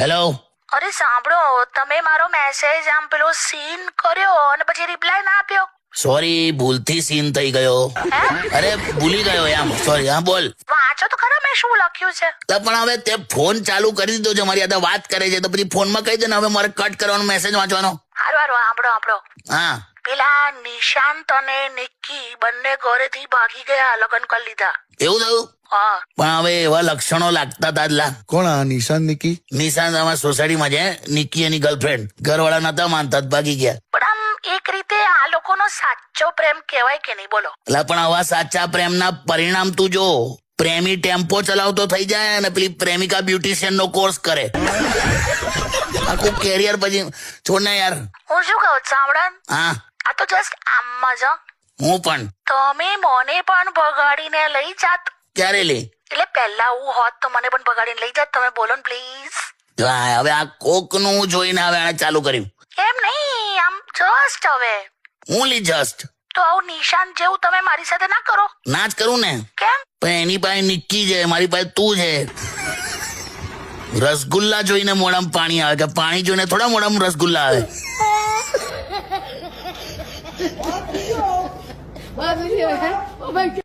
Hello. અરે સાંભળો, તમે મારો મેસેજ આમ પેલો સીન કર્યો અને પછી રિપ્લાય ના આપ્યો. સોરી, ભૂલથી સીન થઈ ગયો. અરે ભૂલી ગયો એમ. સોરી. હા બોલ. વાંચો તો ખરા મેં શું લખ્યું છે. તો પણ હવે તે ફોન ચાલુ કરી દીધો છે, મારી સાથે વાત કરે છે, તો પછી ફોનમાં કહી દે ને, હવે મારે કટ કરવાનો, મેસેજ વાંચવાનો. હારું સાંભળો. હા. પેલા નિશાંત અને નિક્કી બંને ઘરેથી ભાગી ગયા, લગ્ન કરી લીધા. એવું થયું? હા. પણ હવે એવા લક્ષણો લાગતા હતા જ લા. કોણ આ નિશાન નિકી? નિશાંત અમારા સોસાયટીમાં છે, નિક્કી એની ગર્લફ્રેન્ડ. ઘરવાળા નતા માનતા, ભાગી ગયા. પણ આમ એક રીતે આ લોકોનો સાચો પ્રેમ કહેવાય કે નહીં, બોલો. એટલે પણ આવા સાચા પ્રેમના પરિણામ તું જો. પ્રેમી ટેમ્પો ચલાવતો થઈ જાય અને પેલી પ્રેમિકા બ્યુટિશિયન નો કોર્સ કરે. આખું કેરિયર પછી છોડ ને યાર. હું શું કહું સાંભળો, હા. આ તો જસ્ટ આમ જ હો. હું પણ. તમે મને પણ ભગાડીને લઈ જાત. ક્યારે લે? એટલે પહેલા હું હોત તો મને પણ ભગાડીને લઈ જાત. તમે બોલો ને પ્લીઝ. હવે આ કોક નું જોઈને હવે આને ચાલુ કર્યું. એમ નહીં, આમ જસ્ટ હવે. હું લી જસ્ટ. તો આવું નિશાન જેવું તમે મારી સાથે ના કરો. ના જ કરું ને. કેમ? પણ એની પાસે નિક્કી છે, મારી પાસે તું છે. રસગુલ્લા જોઈને મોઢામાં પાણી આવે, કે પાણી જોઈને થોડા મોઢામાં રસગુલ્લા આવે. Oh my God.